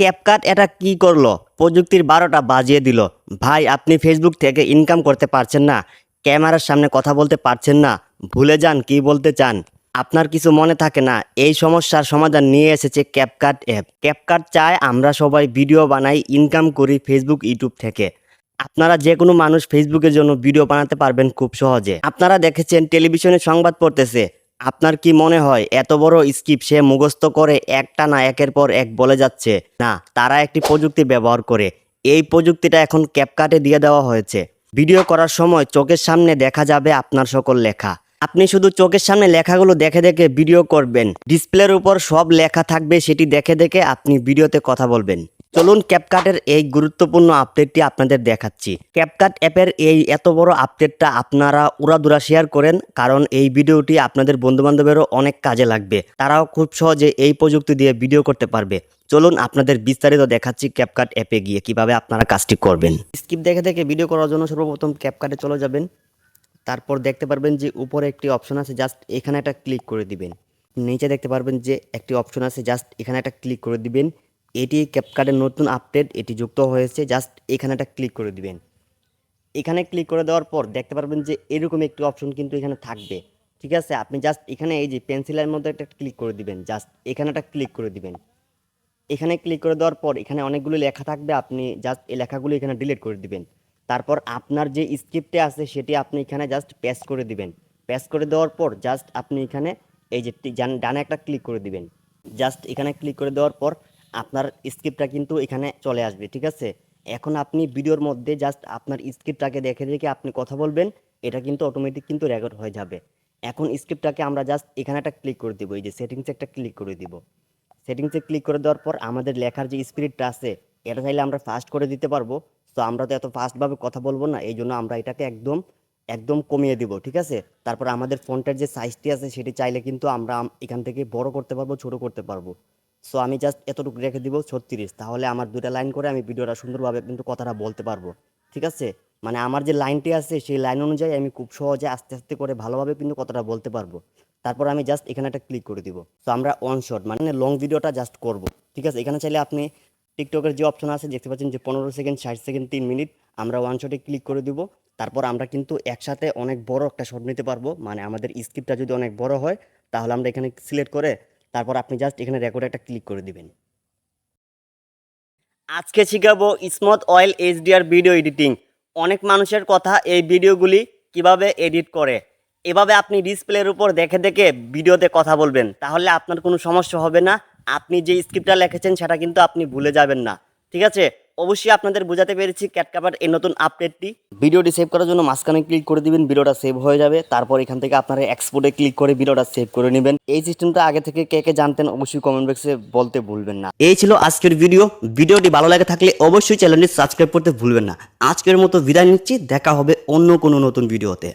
CapCut এটা কি করলো? প্রযুক্তির ১২টা বাজিয়ে দিল। ভাই আপনি ফেসবুক থেকে ইনকাম করতে পারছেন না, ক্যামেরার সামনে কথা বলতে পারছেন না, ভুলে যান কি বলতে চান, আপনার কিছু মনে থাকে না, এই সমস্যার সমাধান নিয়ে এসেছে ক্যাপকাট অ্যাপ। ক্যাপকাট চায় আমরা সবাই ভিডিও বানাই, ইনকাম করি ফেসবুক ইউটিউব থেকে। আপনারা যে কোনো মানুষ ফেসবুকের জন্য ভিডিও বানাতে পারবেন খুব সহজে। আপনারা দেখেছেন টেলিভিশনে সংবাদ পড়তেছে, আপনার কি মনে হয় এত বড় স্ক্রিপ্ট সে মুখস্থ করে একটা না একের পর এক বলে যাচ্ছে? না, তারা একটি প্রযুক্তি ব্যবহার করে। এই প্রযুক্তিটা এখন ক্যাপকাটে দিয়ে দেওয়া হয়েছে। ভিডিও করার সময় চোখের সামনে দেখা যাবে আপনার সকল লেখা। আপনি শুধু চোখের সামনে লেখাগুলো দেখে দেখে ভিডিও করবেন, ডিসপ্লের উপর সব লেখা থাকবে, সেটি দেখে দেখে আপনি ভিডিওতে কথা বলবেন। চলুন ক্যাপকাটের এই গুরুত্বপূর্ণ আপডেটটি আপনাদের দেখাচ্ছি। ক্যাপকাট অ্যাপের এই এত বড় আপডেটটা আপনারা উড়াদুরা শেয়ার করেন, কারণ এই ভিডিওটি আপনাদের বন্ধুবান্ধবেরও অনেক কাজে লাগবে। তারাও খুব সহজে এই প্রযুক্তি দিয়ে ভিডিও করতে পারবে। চলুন আপনাদের বিস্তারিত দেখাচ্ছি ক্যাপকাট অ্যাপে গিয়ে কিভাবে আপনারা কাজটি করবেন। স্কিপ দেখে দেখে ভিডিও করার জন্য সর্বপ্রথম ক্যাপকাটে চলে যাবেন। তারপর দেখতে পারবেন যে উপরে একটি অপশন আছে, জাস্ট এখানে একটা ক্লিক করে দিবেন। নিচে দেখতে পারবেন যে একটি অপশন আছে, জাস্ট এখানে একটা ক্লিক করে দিবেন। এটি ক্যাপকাটের নতুন আপডেট, এটি যুক্ত হয়েছে, জাস্ট এখানে একটা ক্লিক করে দিবেন। এখানে ক্লিক করে দেওয়ার পর দেখতে পারবেন যে এরকম একটি অপশন কিন্তু এখানে থাকবে। ঠিক আছে, আপনি জাস্ট এখানে এই যে পেন্সিলের মধ্যে একটা ক্লিক করে দিবেন, জাস্ট এখানে একটা ক্লিক করে দিবেন। এখানে ক্লিক করে দেওয়ার পর এখানে অনেকগুলো লেখা থাকবে, আপনি জাস্ট এই লেখাগুলো এখানে ডিলিট করে দিবেন। তারপর আপনার যে স্ক্রিপ্টে আছে সেটি আপনি এখানে জাস্ট পেস্ট করে দিবেন। পেস্ট করে দেওয়ার পর জাস্ট আপনি এখানে এই যে ডানে একটা ক্লিক করে দিবেন। জাস্ট এখানে ক্লিক করে দেওয়ার পর আপনার স্ক্রিপ্টটা কিন্তু এখানে চলে আসবে। ঠিক আছে, এখন আপনি ভিডিওর মধ্যে জাস্ট আপনার স্ক্রিপ্টটাকে দেখে দেখে আপনি কথা বলবেন, এটা কিন্তু অটোমেটিক কিন্তু রেকর্ড হয়ে যাবে। এখন স্ক্রিপ্টটাকে আমরা জাস্ট এখানে একটা ক্লিক করে দিব, এই যে সেটিংসে একটা ক্লিক করে দিব। সেটিংসে ক্লিক করে দেওয়ার পর আমাদের লেখার যে স্পিডটা আছে এটা চাইলে আমরা ফাস্ট করে দিতে পারবো। তো আমরা তো এত ফাস্টভাবে কথা বলবো না, এই জন্য আমরা এটাকে একদম একদম কমিয়ে দিব। ঠিক আছে, তারপর আমাদের ফন্টের যে সাইজটি আছে সেটি চাইলে কিন্তু আমরা এখান থেকে বড় করতে পারবো, ছোট করতে পারবো। সো আমি জাস্ট এতটুকু রেখে দিব 36, তাহলে আমার দুটা লাইন করে আমি ভিডিওটা সুন্দরভাবে কিন্তু কথাটা বলতে পারবো। ঠিক আছে, মানে আমার যে লাইনটি আছে সেই লাইন অনুযায়ী আমি খুব সহজে আস্তে আস্তে করে ভালোভাবে কিন্তু কথাটা বলতে পারবো। তারপর আমি জাস্ট এখানে একটা ক্লিক করে দিব। তো আমরা ওয়ান শট মানে লং ভিডিওটা জাস্ট করব। ঠিক আছে, এখানে চাইলে আপনি টিকটকের যে অপশন আছে দেখতে পাচ্ছেন যে 15 সেকেন্ড, 60 সেকেন্ড, 3 মিনিট, আমরা ওয়ান শটে ক্লিক করে দিব। তারপর আমরা কিন্তু একসাথে অনেক বড় একটা শট নিতে পারবো, মানে আমাদের স্ক্রিপ্টটা যদি অনেক বড় হয় তাহলে আমরা এখানে সিলেক্ট করে তারপর আপনি জাস্ট এখানে রেকর্ড একটা ক্লিক করে দিবেন। আজকে শিখাবো smooth oil HDR video editing. অনেক মানুষের কথা এই ভিডিওগুলি কিভাবে এডিট করে। এভাবে আপনি ডিসপ্লের উপর দেখে দেখে ভিডিওতে কথা বলবেন, তাহলে আপনার কোনো সমস্যা হবে না। আপনি যে স্ক্রিপ্টটা লিখেছেন সেটা কিন্তু আপনি ভুলে যাবেন না। ঠিক আছে, অবশ্যই আপনাদের বোঝাতে পেরেছি ক্যাটকাপার এই নতুন আপডেটটি। ভিডিওটি সেভ করার জন্য মাঝখানে ক্লিক করে দিবেন, ভিডিওটা সেভ হয়ে যাবে। তারপর এখান থেকে আপনারা এক্সপোর্টে ক্লিক করে ভিডিওটা সেভ করে নেবেন। এই সিস্টেমটা আগে থেকে কে কে জানতেন অবশ্যই কমেন্ট বক্সে বলতে ভুলবেন না। এই ছিল আজকের ভিডিও। ভিডিওটি ভালো লাগে থাকলে অবশ্যই চ্যানেলটি সাবস্ক্রাইব করতে ভুলবেন না। আজকের মতো বিদায় নিচ্ছি, দেখা হবে অন্য কোনো নতুন ভিডিওতে।